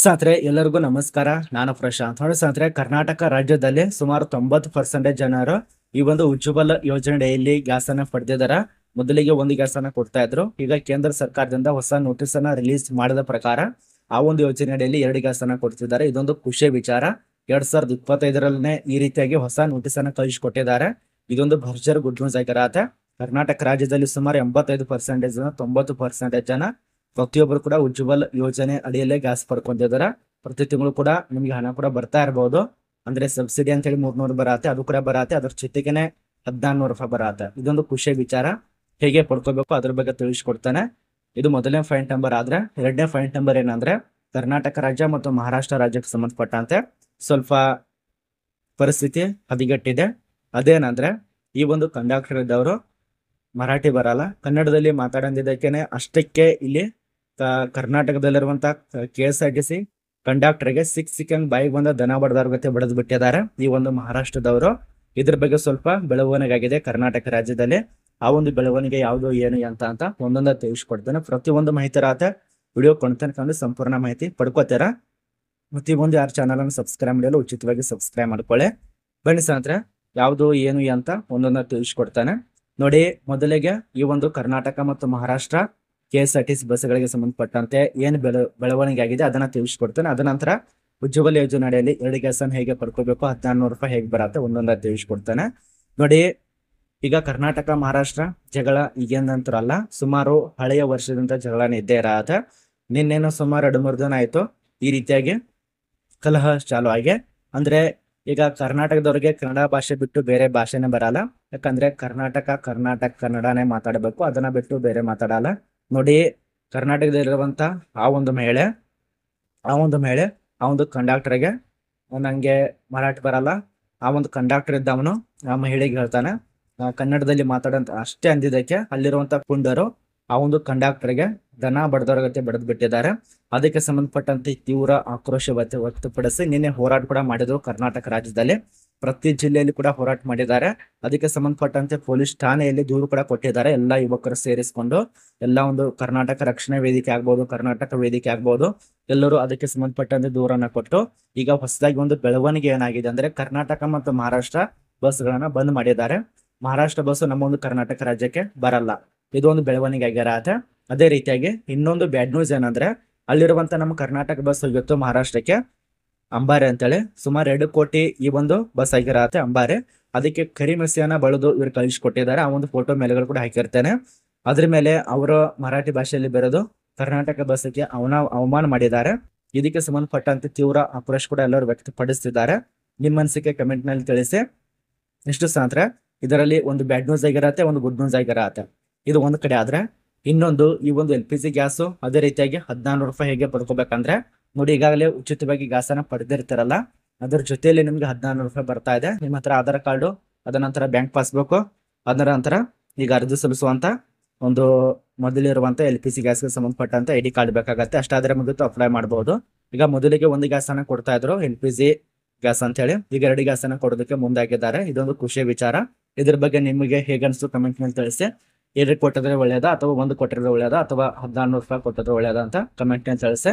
ಸ್ನೇಹಿತರೆ ಎಲ್ಲರಿಗೂ ನಮಸ್ಕಾರ. ನಾನು ಪ್ರಶಾಂತ್. ನೋಡಿ ಸ್ನೇಹಿತರೆ, ಕರ್ನಾಟಕ ರಾಜ್ಯದಲ್ಲಿ ಸುಮಾರು 90% ಜನರು ಈ ಒಂದು ಉಜ್ವಲ ಯೋಜನೆಯಲ್ಲಿ ಗ್ಯಾಸ್ ಅನ್ನ ಪಡೆದಿದ್ದಾರೆ. ಮೊದಲಿಗೆ ಒಂದು ಗ್ಯಾಸ್ ಅನ್ನ ಕೊಡ್ತಾ ಇದ್ರು. ಈಗ ಕೇಂದ್ರ ಸರ್ಕಾರದಿಂದ ಹೊಸ ನೋಟಿಸ್ ಅನ್ನ ರಿಲೀಸ್ ಮಾಡಿದ ಪ್ರಕಾರ ಆ ಒಂದು ಯೋಜನೆಯಲ್ಲಿ 2 ಗ್ಯಾಸ್ ಅನ್ನ ಕೊಡ್ತಿದ್ದಾರೆ. ಇದೊಂದು ಖುಷಿಯ ವಿಚಾರ. 2025ರಲ್ಲೇ ಈ ರೀತಿಯಾಗಿ ಹೊಸ ನೋಟಿಸ್ ಅನ್ನ ಕಳಿಸಿಕೊಟ್ಟಿದ್ದಾರೆ. ಇದೊಂದು ಭರ್ಜರಿ ಗುಡ್ ನ್ಯೂಸ್ ಆಗಿರತ್ತೆ. ಕರ್ನಾಟಕ ರಾಜ್ಯದಲ್ಲಿ ಸುಮಾರು 85% ಜನ 90% ಜನ ಪ್ರತಿಯೊಬ್ಬರು ಕೂಡ ಉಜ್ವಲ್ ಯೋಜನೆ ಅಡಿಯಲ್ಲೇ ಗ್ಯಾಸ್ ಪಡ್ಕೊಂಡಿದ್ದಾರೆ. ಪ್ರತಿ ತಿಂಗಳು ಕೂಡ ನಿಮ್ಗೆ ಹಣ ಕೂಡ ಬರ್ತಾ ಇರಬಹುದು. ಅಂದ್ರೆ ಸಬ್ಸಿಡಿ ಅಂತ ಹೇಳಿ 300 ಬರತ್ತೆ, ಅದು ಕೂಡ ಬರತ್ತೆ. ಅದ್ರ ಜೊತೆಗೇನೆ 1400 ರೂಪಾಯಿ ಬರತ್ತೆ. ಇದೊಂದು ಖುಷಿಯ ವಿಚಾರ. ಹೇಗೆ ಪಡ್ಕೋಬೇಕು ಅದ್ರ ಬಗ್ಗೆ ತಿಳಿಸ್ಕೊಡ್ತಾನೆ. ಇದು ಮೊದಲನೇ ಪಾಯಿಂಟ್ ನಂಬರ್. ಆದ್ರೆ ಎರಡನೇ ಪಾಯಿಂಟ್ ನಂಬರ್ ಏನಂದ್ರೆ, ಕರ್ನಾಟಕ ರಾಜ್ಯ ಮತ್ತು ಮಹಾರಾಷ್ಟ್ರ ರಾಜ್ಯಕ್ಕೆ ಸಂಬಂಧಪಟ್ಟಂತೆ ಸ್ವಲ್ಪ ಪರಿಸ್ಥಿತಿ ಹದಗೆಟ್ಟಿದೆ. ಅದೇನಂದ್ರೆ, ಈ ಒಂದು ಕಂಡಕ್ಟರ್ ಇದ್ದವರು ಮರಾಠಿ ಬರಲ್ಲ, ಕನ್ನಡದಲ್ಲಿ ಮಾತಾಡೋದಕ್ಕೇನೆ ಅಷ್ಟಕ್ಕೆ ಇಲ್ಲಿ ಕರ್ನಾಟಕದಲ್ಲಿರುವಂತ KSRTC ಕಂಡಕ್ಟರ್ಗೆ ಸಿಕ್ಕಂಗ್ ಬಾಯಿಗೆ ಬಂದ ದನ ಬಡದಾರ ಗತೆ ಬಡದ್ ಬಿಟ್ಟಿದ್ದಾರೆ ಈ ಒಂದು ಮಹಾರಾಷ್ಟ್ರದವರು. ಇದ್ರ ಬಗ್ಗೆ ಸ್ವಲ್ಪ ಬೆಳವಣಿಗೆ ಆಗಿದೆ ಕರ್ನಾಟಕ ರಾಜ್ಯದಲ್ಲಿ. ಆ ಒಂದು ಬೆಳವಣಿಗೆ ಯಾವುದು ಏನು ಅಂತ ಒಂದೊಂದ ತಿಳಿಸ್ಕೊಡ್ತೇನೆ. ಪ್ರತಿಯೊಂದು ಮಾಹಿತಿ ರಾತ ವಿಡಿಯೋ ಕೊಂಡ್ತೇನೆ ಸಂಪೂರ್ಣ ಮಾಹಿತಿ ಪಡ್ಕೋತೀರ. ಪ್ರತಿಯೊಂದು ಯಾರು ಚಾನಲ್ ಅನ್ನು ಸಬ್ಸ್ಕ್ರೈಬ್ ಮಾಡಲು ಉಚಿತವಾಗಿ ಸಬ್ಸ್ಕ್ರೈಬ್ ಮಾಡ್ಕೊಳ್ಳಿ. ಬನ್ನಿ ಸ್ನೇಹಿತರೆ, ಯಾವುದು ಏನು ಅಂತ ಒಂದೊಂದ ತಿಳಿಸ್ಕೊಡ್ತಾನೆ ನೋಡಿ. ಮೊದಲಿಗೆ ಈ ಒಂದು ಕರ್ನಾಟಕ ಮತ್ತು ಮಹಾರಾಷ್ಟ್ರ KSRTC ಬಸ್ಗಳಿಗೆ ಸಂಬಂಧಪಟ್ಟಂತೆ ಏನು ಬೆಳವಣಿಗೆ ಆಗಿದೆ ಅದನ್ನ ತಿಳಿಸ್ಕೊಡ್ತೇನೆ. ಅದ ನಂತರ ಉಜ್ವಲ ಯೋಜನೆ ಅಡಿಯಲ್ಲಿ 2 ಗ್ಯಾಸ್ ಅನ್ನು ಹೇಗೆ ಪಡ್ಕೋಬೇಕು, 1400 ರೂಪಾಯಿ ಹೇಗೆ ಬರತ್ತೆ ಒಂದೊಂದ ತಿಳಿಸ್ಕೊಡ್ತೇನೆ ನೋಡಿ. ಈಗ ಕರ್ನಾಟಕ ಮಹಾರಾಷ್ಟ್ರ ಜಗಳ ಈಗೇನಂತರ ಅಲ್ಲ, ಸುಮಾರು ಹಳೆಯ ವರ್ಷದಿಂದ ಜಗಳನೇ ಇದ್ದೇ ಇರತ್ತೆ. ನಿನ್ನೇನು ಸುಮಾರು 2-3 ದಿನ ಆಯ್ತು ಈ ರೀತಿಯಾಗಿ ಕಲಹ ಚಾಲು ಆಗಿ. ಅಂದ್ರೆ ಈಗ ಕರ್ನಾಟಕದವ್ರಿಗೆ ಕನ್ನಡ ಭಾಷೆ ಬಿಟ್ಟು ಬೇರೆ ಭಾಷೆನೇ ಬರಲ್ಲ. ಯಾಕಂದ್ರೆ ಕರ್ನಾಟಕ ಕನ್ನಡನೇ ಮಾತಾಡಬೇಕು, ಅದನ್ನ ಬಿಟ್ಟು ಬೇರೆ ಮಾತಾಡಲ್ಲ ನೋಡಿ. ಕರ್ನಾಟಕದಲ್ಲಿರುವಂತ ಆ ಒಂದು ಮಹಿಳೆ ಆ ಒಂದು ಕಂಡಕ್ಟರ್ಗೆ, ನಂಗೆ ಮರಾಠಿ ಬರಲ್ಲ, ಆ ಒಂದು ಕಂಡಕ್ಟರ್ ಇದ್ದವನು ಆ ಮಹಿಳೆಗೆ ಹೇಳ್ತಾನೆ ಕನ್ನಡದಲ್ಲಿ ಮಾತಾಡಂತ ಅಷ್ಟೇ ಅಂದಿದ್ದಕ್ಕೆ ಅಲ್ಲಿರುವಂತ ಪುಂಡರು ಆ ಒಂದು ಕಂಡಕ್ಟರ್ಗೆ ದನ ಬಡದವ್ರ ಗತೆ ಬಡದ್ ಬಿಟ್ಟಿದ್ದಾರೆ. ಅದಕ್ಕೆ ಸಂಬಂಧಪಟ್ಟಂತೆ ತೀವ್ರ ಆಕ್ರೋಶ ವ್ಯಕ್ತಪಡಿಸಿ ನಿನ್ನೆ ಹೋರಾಟ ಕೂಡ ಮಾಡಿದ್ರು. ಕರ್ನಾಟಕ ರಾಜ್ಯದಲ್ಲಿ ಪ್ರತಿ ಜಿಲ್ಲೆಯಲ್ಲಿ ಕೂಡ ಹೋರಾಟ ಮಾಡಿದ್ದಾರೆ. ಅದಕ್ಕೆ ಸಂಬಂಧಪಟ್ಟಂತೆ ಪೊಲೀಸ್ ಠಾಣೆಯಲ್ಲಿ ದೂರು ಕೂಡ ಕೊಟ್ಟಿದ್ದಾರೆ. ಎಲ್ಲ ಯುವಕರು ಸೇರಿಸಿಕೊಂಡು ಎಲ್ಲ ಒಂದು ಕರ್ನಾಟಕ ರಕ್ಷಣಾ ವೇದಿಕೆ ಆಗ್ಬಹುದು, ಕರ್ನಾಟಕ ವೇದಿಕೆ ಆಗ್ಬಹುದು, ಎಲ್ಲರೂ ಅದಕ್ಕೆ ಸಂಬಂಧಪಟ್ಟಂತೆ ದೂರನ್ನ ಕೊಟ್ಟು ಈಗ ಹೊಸದಾಗಿ ಒಂದು ಬೆಳವಣಿಗೆ ಏನಾಗಿದೆ ಅಂದ್ರೆ, ಕರ್ನಾಟಕ ಮತ್ತು ಮಹಾರಾಷ್ಟ್ರ ಬಸ್ಗಳನ್ನ ಬಂದ್ ಮಾಡಿದ್ದಾರೆ. ಮಹಾರಾಷ್ಟ್ರ ಬಸ್ ನಮ್ಮ ಒಂದು ಕರ್ನಾಟಕ ರಾಜ್ಯಕ್ಕೆ ಬರಲ್ಲ. ಇದು ಒಂದು ಬೆಳವಣಿಗೆ ಆಗಿರತ್ತೆ. ಅದೇ ರೀತಿಯಾಗಿ ಇನ್ನೊಂದು ಬ್ಯಾಡ್ ನ್ಯೂಸ್ ಏನಂದ್ರೆ, ಅಲ್ಲಿರುವಂತ ನಮ್ಮ ಕರ್ನಾಟಕ ಬಸ್ ಹೋಗಿತ್ತು ಮಹಾರಾಷ್ಟ್ರಕ್ಕೆ, ಅಂಬಾರಿ ಅಂತೇಳಿ. ಸುಮಾರು 2 ಕೋಟಿ ಈ ಒಂದು ಬಸ್ ಆಗಿರತ್ತೆ ಅಂಬಾರಿ. ಅದಕ್ಕೆ ಕರಿಮೆಸಿಯನ್ನ ಬಳದು ಇವ್ರು ಕಳಿಸ್ಕೊಟ್ಟಿದ್ದಾರೆ. ಆ ಒಂದು ಫೋಟೋ ಮೇಲೆಗಳು ಕೂಡ ಹಾಕಿರ್ತೇನೆ. ಅದ್ರ ಮೇಲೆ ಅವರು ಮರಾಠಿ ಭಾಷೆಯಲ್ಲಿ ಬರೆದು ಕರ್ನಾಟಕ ಬಸ್ಗೆ ಅವಮಾನ ಮಾಡಿದ್ದಾರೆ. ಇದಕ್ಕೆ ಸಂಬಂಧಪಟ್ಟಂತೆ ತೀವ್ರ ಆಕ್ರೋಶ ಕೂಡ ಎಲ್ಲರೂ ವ್ಯಕ್ತಪಡಿಸ್ತಿದ್ದಾರೆ. ನಿಮ್ಮ ಅನಿಸಿಕೆ ಕಮೆಂಟ್ ನಲ್ಲಿ ತಿಳಿಸಿ. ಇಷ್ಟು ಸ್ನೇಹಿತರೆ, ಇದರಲ್ಲಿ ಒಂದು ಬ್ಯಾಡ್ ನ್ಯೂಸ್ ಆಗಿರತ್ತೆ, ಒಂದು ಗುಡ್ ನ್ಯೂಸ್ ಆಗಿರತ್ತೆ. ಇದು ಒಂದು ಕಡೆ ಆದ್ರೆ, ಇನ್ನೊಂದು ಈ ಒಂದು LPG ಗ್ಯಾಸು ಅದೇ ರೀತಿಯಾಗಿ 1400 ರೂಪಾಯಿ ಹೇಗೆ ಪಡ್ಕೋಬೇಕಂದ್ರೆ ನೋಡಿ, ಈಗಾಗಲೇ ಉಚಿತವಾಗಿ ಗ್ಯಾಸ್ ಅನ್ನ ಪಡೆದಿರ್ತಾರಲ್ಲ, ಅದ್ರ ಜೊತೆಯಲ್ಲಿ ನಿಮ್ಗೆ 1400 ರೂಪಾಯಿ ಬರ್ತಾ ಇದೆ. ನಿಮ್ಮ ಹತ್ರ ಆಧಾರ್ ಕಾರ್ಡು, ಅದ ನಂತರ ಬ್ಯಾಂಕ್ ಪಾಸ್ಬುಕ್, ಅದರ ನಂತರ ಈಗ ಅರ್ಜಿ ಸಲ್ಲಿಸುವಂತ ಒಂದು ಮೊದಲಿರುವಂತ LPG ಗ್ಯಾಸ್ಗೆ ಸಂಬಂಧಪಟ್ಟಂತೆ ID ಕಾರ್ಡ್ ಬೇಕಾಗತ್ತೆ. ಅಷ್ಟಾದ್ರೆ ಮುಗಿತು ಅಪ್ಲೈ ಮಾಡಬಹುದು. ಈಗ ಮೊದಲಿಗೆ ಒಂದು ಗ್ಯಾಸ್ ಅನ್ನ ಕೊಡ್ತಾ ಇದ್ರು LPG ಗ್ಯಾಸ್ ಅಂತ ಹೇಳಿ, ಈಗ 2 ಗ್ಯಾಸ್ ಅನ್ನ ಕೊಡೋದಕ್ಕೆ ಮುಂದಾಗಿದ್ದಾರೆ. ಇದೊಂದು ಖುಷಿಯ ವಿಚಾರ. ಇದ್ರ ಬಗ್ಗೆ ನಿಮಗೆ ಹೇಗೆ ಅನಿಸ್ತು ಕಮೆಂಟ್ ನಲ್ಲಿ ತಿಳಿಸಿ. 2 ಕೊಟ್ಟಿದ್ರೆ ಒಳ್ಳೇದಾ ಅಥವಾ 1 ಕೊಟ್ಟಿದ್ರೆ ಒಳ್ಳೇದಾ ಅಥವಾ 1400 ರೂಪಾಯಿ ಕೊಟ್ಟಿದ್ರೆ ಒಳ್ಳೇದಾ ಅಂತ ಕಮೆಂಟ್ ನಲ್ಲಿ ತಿಳಿಸಿ.